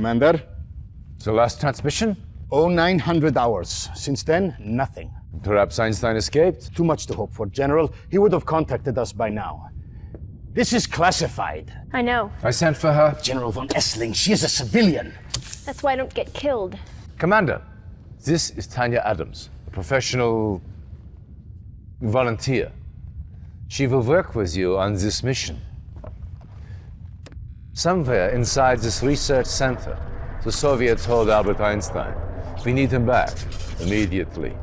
Commander? It's the last transmission? Oh, 900 hours. Since then, nothing. Perhaps Einstein escaped? Too much to hope for, General. He would have contacted us by now. This is classified. I know. I sent for her. General von Essling, she is a civilian. That's why I don't get killed. Commander, this is Tanya Adams, a professional volunteer. She will work with you on this mission. Somewhere inside this research center, the Soviets hold Albert Einstein. We need him back, immediately.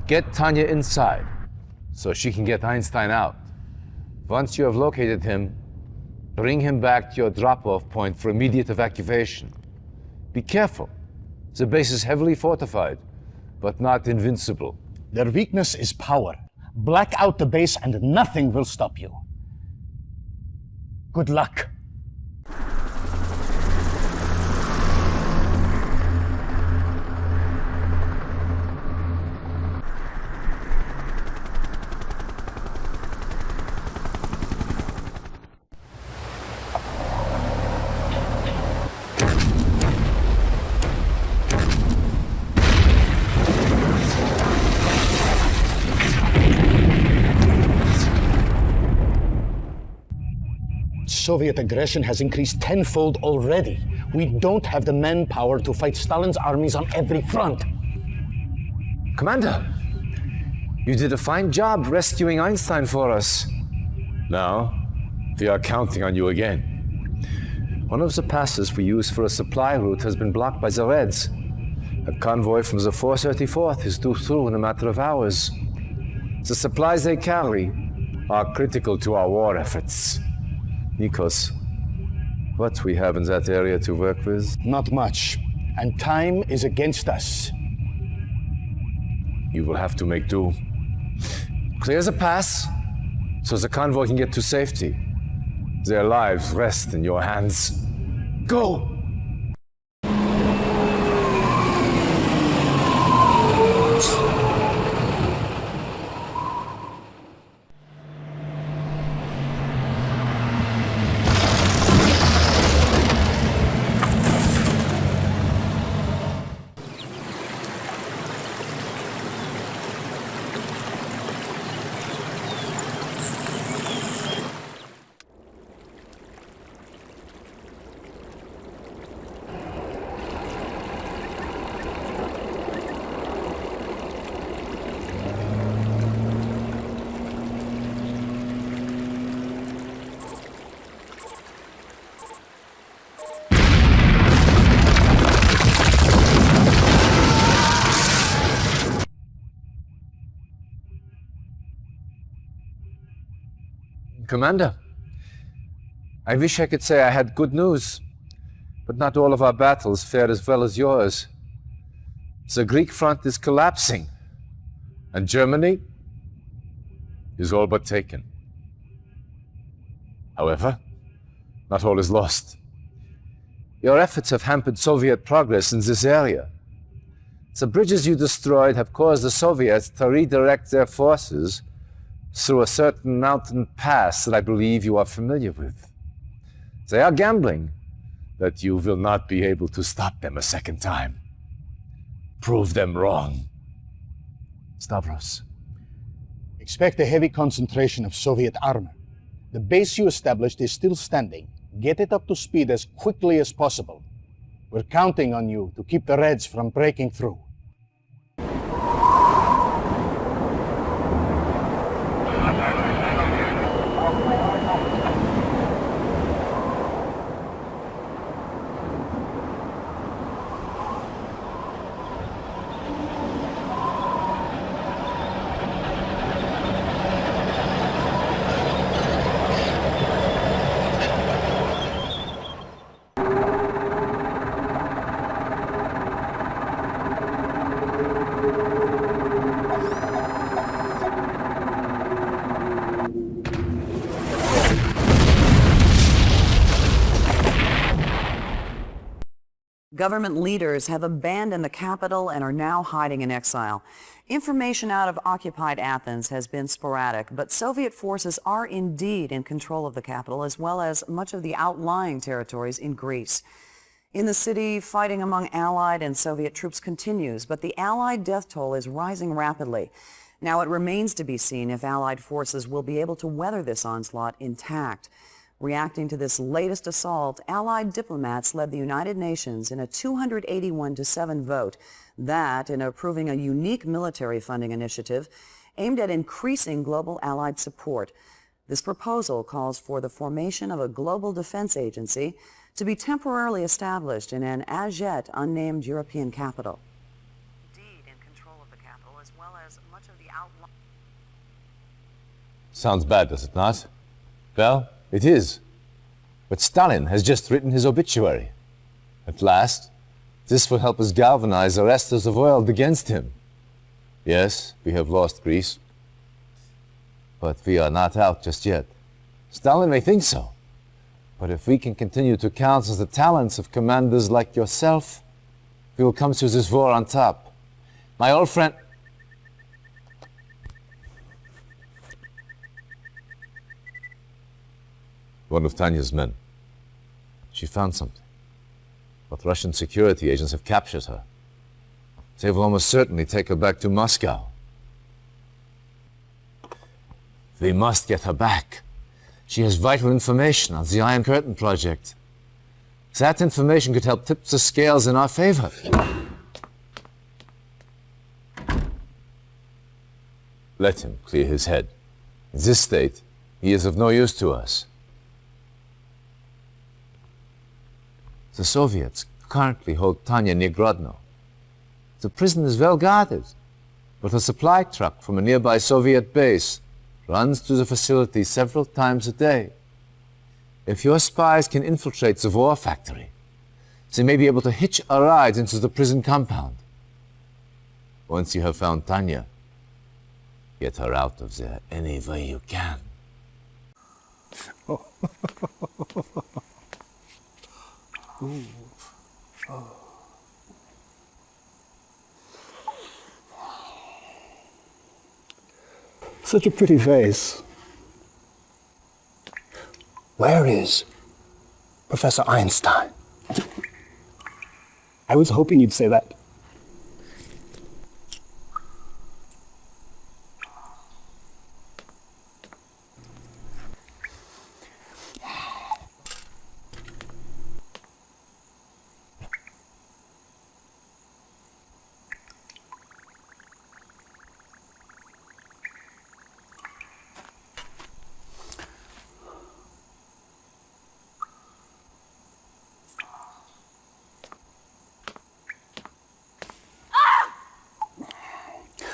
Get Tanya inside, so she can get Einstein out. Once you have located him, bring him back to your drop-off point for immediate evacuation. Be careful. The base is heavily fortified, but not invincible. Their weakness is power. Black out the base and nothing will stop you. Good luck. Soviet aggression has increased tenfold already. We don't have the manpower to fight Stalin's armies on every front. Commander, you did a fine job rescuing Einstein for us. Now, we are counting on you again. One of the passes we use for a supply route has been blocked by the Reds. A convoy from the 434th is due through in a matter of hours. The supplies they carry are critical to our war efforts. Nikos, what we have in that area to work with? Not much. And time is against us. You will have to make do. Clear the pass, so the convoy can get to safety. Their lives rest in your hands. Go! Commander, I wish I could say I had good news, but not all of our battles fared as well as yours. The Greek front is collapsing, and Germany is all but taken. However, not all is lost. Your efforts have hampered Soviet progress in this area. The bridges you destroyed have caused the Soviets to redirect their forces through a certain mountain pass that I believe you are familiar with. They are gambling that you will not be able to stop them a second time. Prove them wrong. Stavros. Expect a heavy concentration of Soviet armor. The base you established is still standing. Get it up to speed as quickly as possible. We're counting on you to keep the Reds from breaking through. Government leaders have abandoned the capital and are now hiding in exile. Information out of occupied Athens has been sporadic, but Soviet forces are indeed in control of the capital as well as much of the outlying territories in Greece. In the city, fighting among Allied and Soviet troops continues, but the Allied death toll is rising rapidly. Now it remains to be seen if Allied forces will be able to weather this onslaught intact. Reacting to this latest assault, Allied diplomats led the United Nations in a 281-7 vote that, in approving a unique military funding initiative aimed at increasing global Allied support. This proposal calls for the formation of a global defense agency to be temporarily established in an as yet unnamed European capital. Indeed, in control of the capital as well as much of the outlying... Sounds bad, does it not? Well, it is. But Stalin has just written his obituary. At last, this will help us galvanize the rest of the world against him. Yes, we have lost Greece, but we are not out just yet. Stalin may think so, but if we can continue to counsel the talents of commanders like yourself, we will come through this war on top. My old friend... One of Tanya's men. She found something, but Russian security agents have captured her. They will almost certainly take her back to Moscow. We must get her back. She has vital information on the Iron Curtain project. That information could help tip the scales in our favor. Let him clear his head. In this state, he is of no use to us. The Soviets currently hold Tanya near Grodno. The prison is well guarded, but a supply truck from a nearby Soviet base runs through the facility several times a day. If your spies can infiltrate the war factory, they may be able to hitch a ride into the prison compound. Once you have found Tanya, get her out of there any way you can. Oh. Ooh. Oh. Such a pretty face. Where is Professor Einstein? I was hoping you'd say that.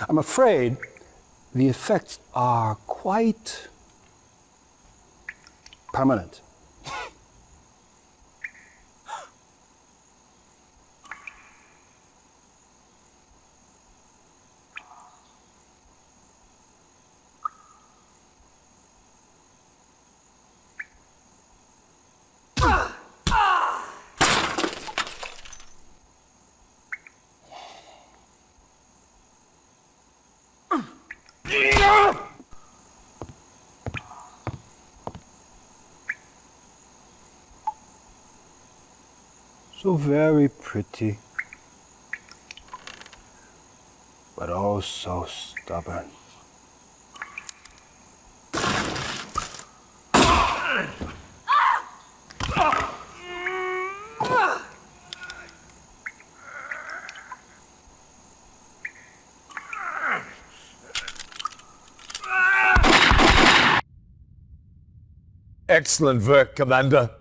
I'm afraid the effects are quite permanent. So very pretty, but oh so stubborn. Excellent work, Commander.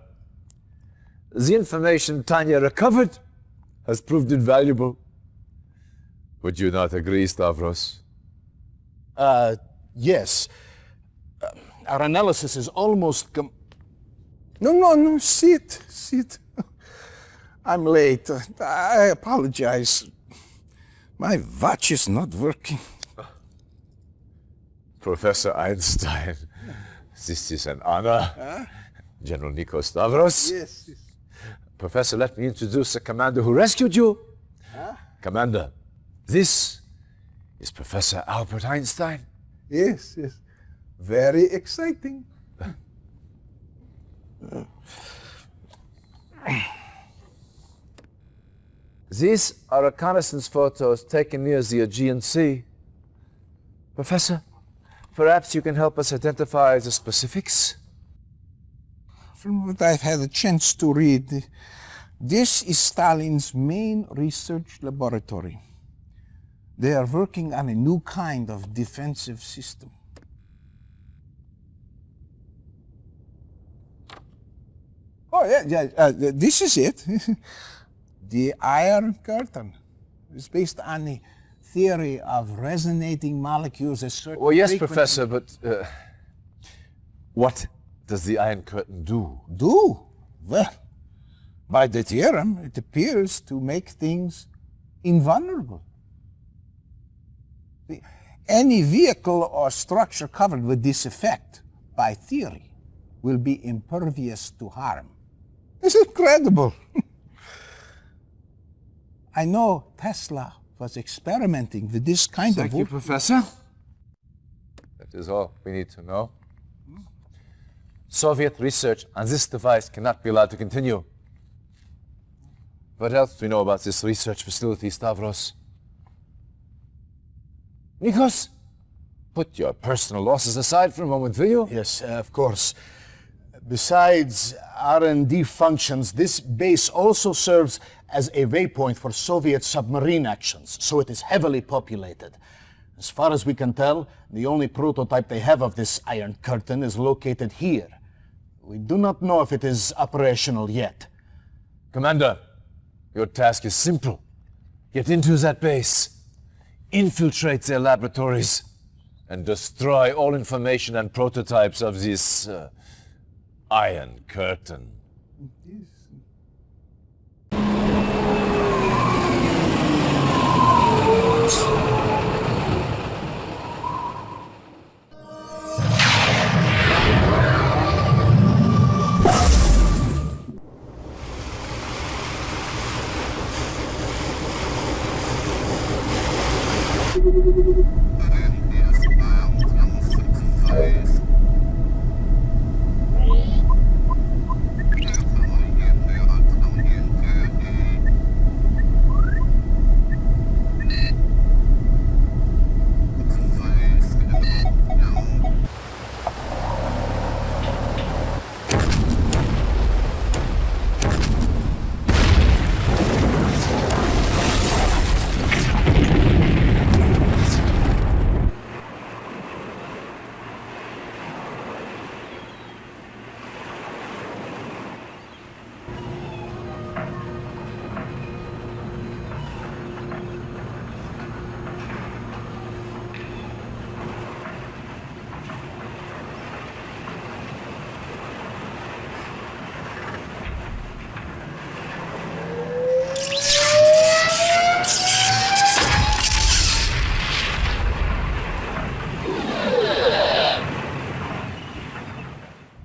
The information Tanya recovered has proved invaluable. Would you not agree, Stavros? Yes. Our analysis is almost No, sit. I'm late. I apologize. My watch is not working. Professor Einstein, this is an honor. General Nico Stavros. Yes. Professor, let me introduce the commander who rescued you. Commander, this is Professor Albert Einstein. Yes. Very exciting. These are reconnaissance photos taken near the Aegean Sea. Professor, perhaps you can help us identify the specifics? From what I've had a chance to read, this is Stalin's main research laboratory. They are working on a new kind of defensive system. Oh, yeah, this is it. The Iron Curtain. It's based on the theory of resonating molecules at certain Well, yes, frequencies. Professor, but what does the Iron Curtain do? Do? Well, by the theorem, it appears to make things invulnerable. Any vehicle or structure covered with this effect, by theory, will be impervious to harm. It's incredible. I know Tesla was experimenting with this kind Thank of... you, Professor. That is all we need to know. Soviet research on this device cannot be allowed to continue. What else do we know about this research facility, Stavros? Nikos, put your personal losses aside for a moment, will you? Yes, of course. Besides R&D functions, this base also serves as a waypoint for Soviet submarine actions, so it is heavily populated. As far as we can tell, the only prototype they have of this Iron Curtain is located here. We do not know if it is operational yet. Commander, your task is simple. Get into that base, infiltrate their laboratories, and destroy all information and prototypes of this Iron Curtain.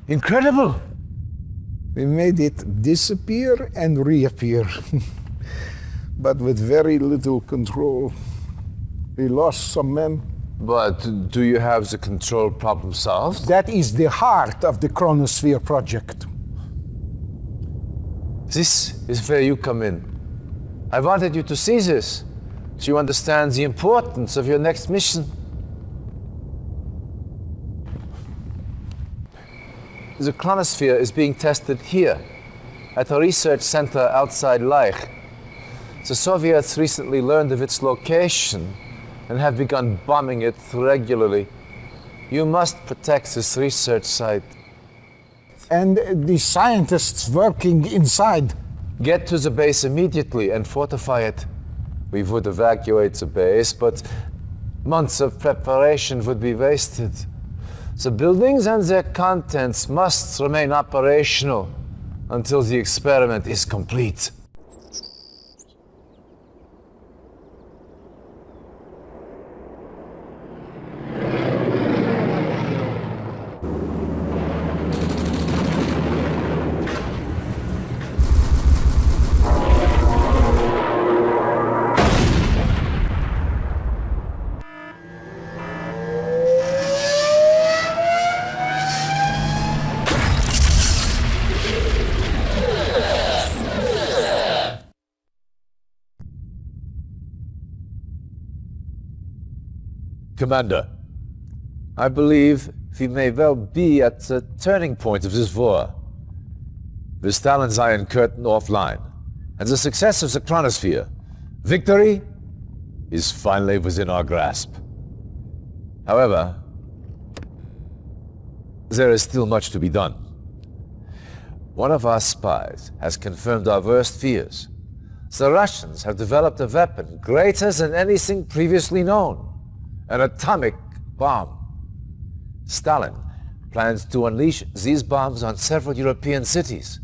Incredible! We made it disappear and reappear, but with very little control. We lost some men. But do you have the control problem solved? That is the heart of the Chronosphere project. This is where you come in. I wanted you to see this, so you understand the importance of your next mission. The Chronosphere is being tested here, at a research center outside Leich. The Soviets recently learned of its location and have begun bombing it regularly. You must protect this research site. And the scientists working inside. Get to the base immediately and fortify it. We would evacuate the base, but months of preparation would be wasted. The buildings and their contents must remain operational until the experiment is complete. Commander, I believe we may well be at the turning point of this war. With Stalin's Iron Curtain offline, and the success of the chronosphere, victory is finally within our grasp. However, there is still much to be done. One of our spies has confirmed our worst fears. The Russians have developed a weapon greater than anything previously known, an atomic bomb. Stalin plans to unleash these bombs on several European cities.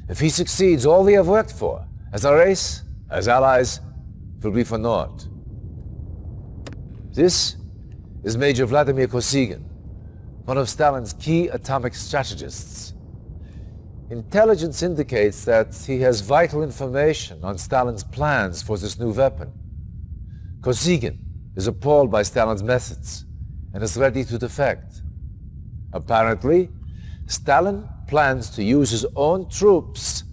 If he succeeds, all we have worked for, as a race, as allies, will be for naught. This is Major Vladimir Kosygin, one of Stalin's key atomic strategists. Intelligence indicates that he has vital information on Stalin's plans for this new weapon. Kosygin is appalled by Stalin's methods and is ready to defect. Apparently, Stalin plans to use his own troops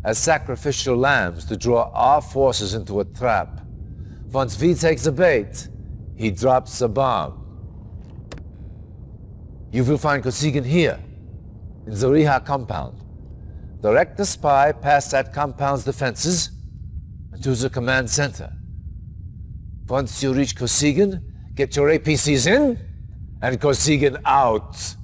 as sacrificial lambs to draw our forces into a trap. Once we take the bait, he drops the bomb. You will find Kosygin here, in the Riha compound. Direct the spy past that compound's defenses and to the command center. Once you reach Kosygin, get your APCs in and Kosygin out.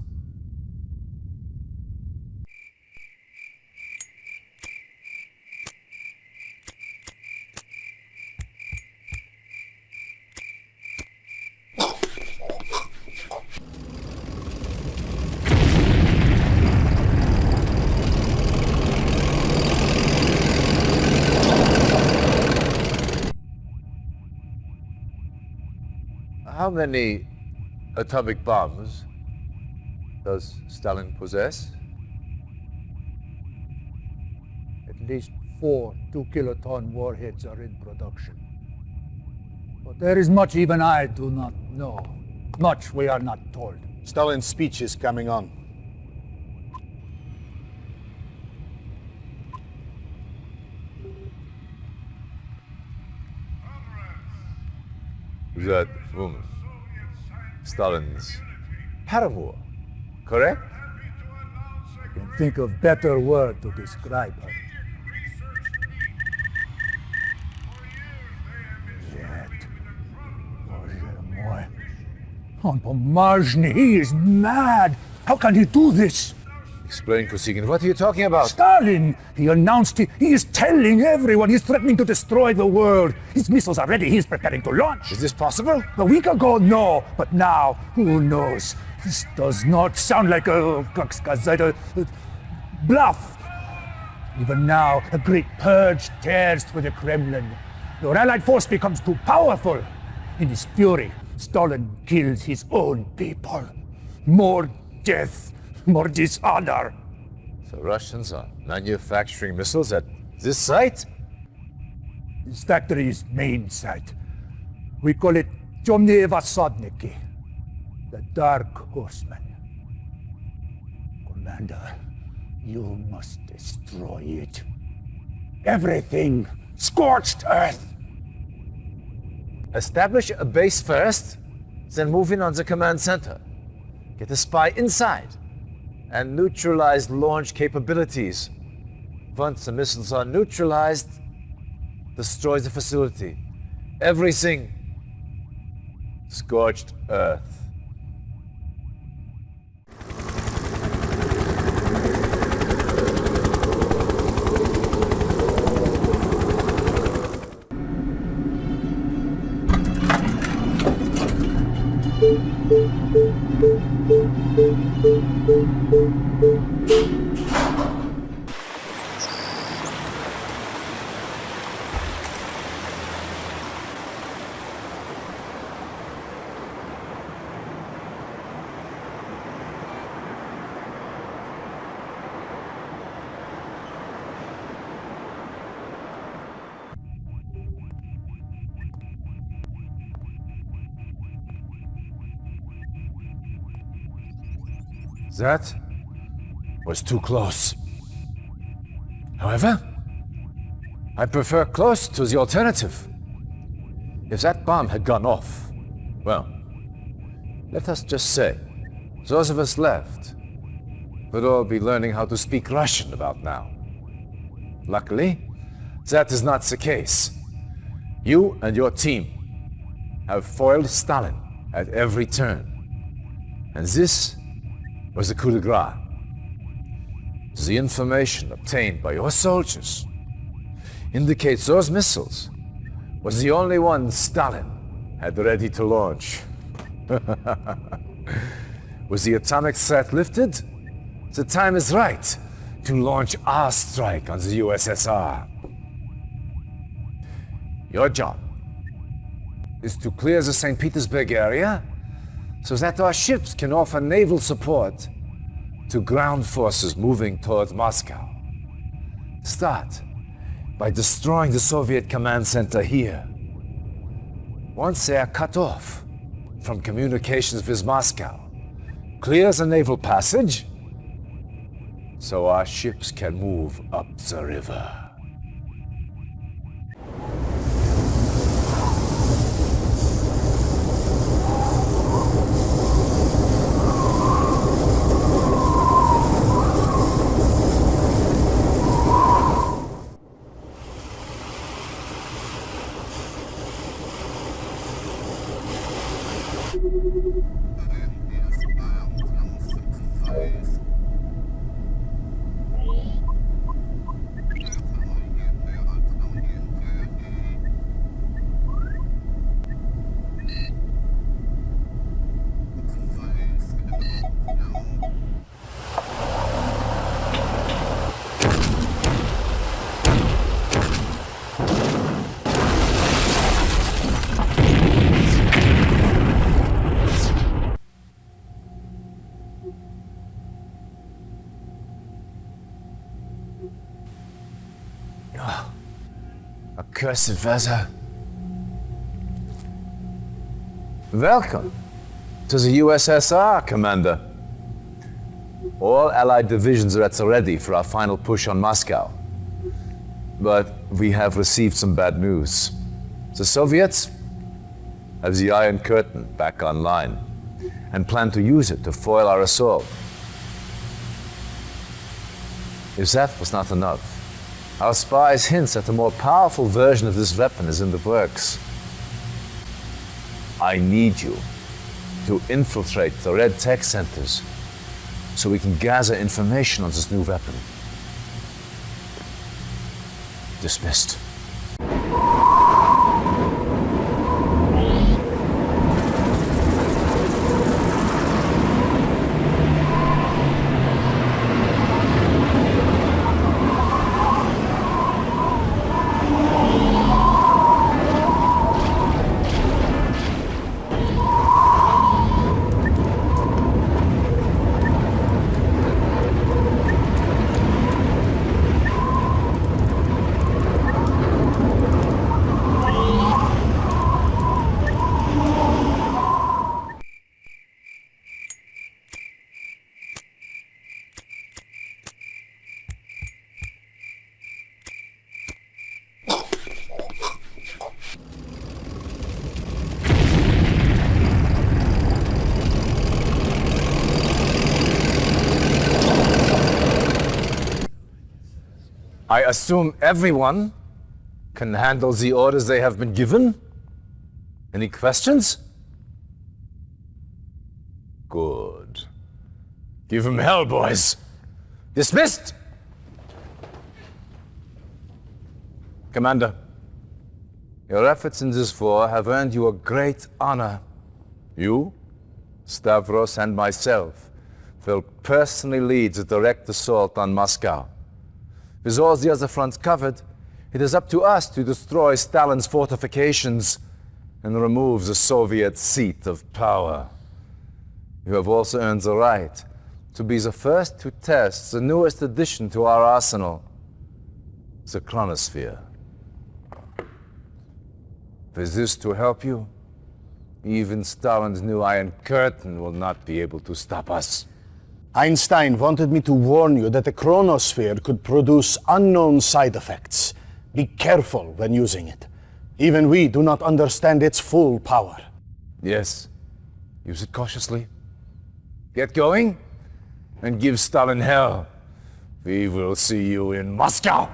How many atomic bombs does Stalin possess? At least 4 2-kiloton warheads are in production. But there is much even I do not know. Much we are not told. Stalin's speech is coming on. That woman, Stalin's paramour, correct? I can think of better word to describe her. Yet, on Pomazhny, he is mad. How can he do this? Explain, Kosygin, what are you talking about? Stalin! He announced he is telling everyone he's threatening to destroy the world. His missiles are ready, he's preparing to launch. Is this possible? A week ago, no. But now, who knows? This does not sound like a bluff. Even now, a great purge tears through the Kremlin. Your allied force becomes too powerful. In his fury, Stalin kills his own people. More death, more dishonor. The Russians are manufacturing missiles at this site? This factory's main site. We call it Temные Vasodniki, the Dark Horsemen. Commander, you must destroy it. Everything. Scorched earth. Establish a base first, then move in on the command center. Get a spy inside and neutralize launch capabilities. Once the missiles are neutralized, destroy the facility. Everything. Scorched earth. That was too close. However, I prefer close to the alternative. If that bomb had gone off, well, Let us just say, those of us left would all be learning how to speak Russian about now. Luckily, that is not the case. You and your team have foiled Stalin at every turn. And this was the coup de grace. The information obtained by your soldiers indicates those missiles was the only one Stalin had ready to launch. Was the atomic threat lifted? The time is right to launch our strike on the USSR. Your job is to clear the St. Petersburg area so that our ships can offer naval support to ground forces moving towards Moscow. Start by destroying the Soviet command center here. Once they are cut off from communications with Moscow, clear the naval passage so our ships can move up the river. Accursed weather. Welcome to the USSR, Commander. All Allied divisions are at the ready for our final push on Moscow. But we have received some bad news. The Soviets have the Iron Curtain back online and plan to use it to foil our assault. If that was not enough, our spies hint that a more powerful version of this weapon is in the works. I need you to infiltrate the Red Tech Centers so we can gather information on this new weapon. Dismissed. I assume everyone can handle the orders they have been given? Any questions? Good. Give him hell, boys. Dismissed! Commander, your efforts in this war have earned you a great honor. You, Stavros, and myself will personally lead the direct assault on Moscow. With all the other fronts covered, it is up to us to destroy Stalin's fortifications and remove the Soviet seat of power. You have also earned the right to be the first to test the newest addition to our arsenal, the chronosphere. With this to help you, even Stalin's new Iron Curtain will not be able to stop us. Einstein wanted me to warn you that the chronosphere could produce unknown side effects. Be careful when using it. Even we do not understand its full power. Yes, Use it cautiously. Get going, and give Stalin hell. We will see you in Moscow!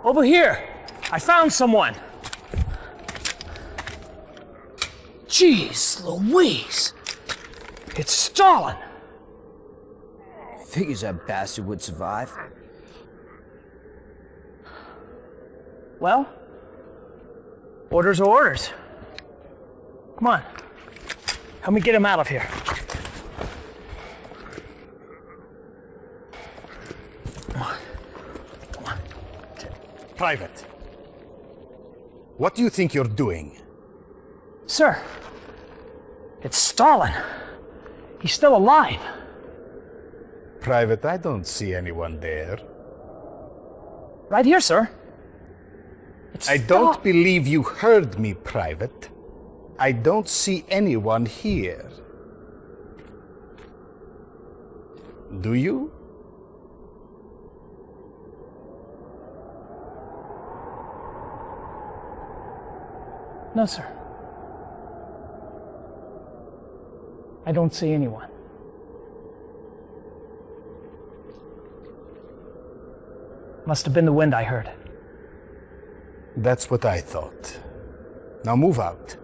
Over here! I found someone! Jeez Louise! It's Stalin! Figures that bastard would survive. Well, orders are orders. Come on. Help me get him out of here. Private, what do you think you're doing? Sir, it's Stalin. He's still alive. Private, I don't see anyone there. Right here, sir. It's I don't believe you heard me, Private. I don't see anyone here. Do you? No, sir. I don't see anyone. Must have been the wind I heard. That's what I thought. Now move out.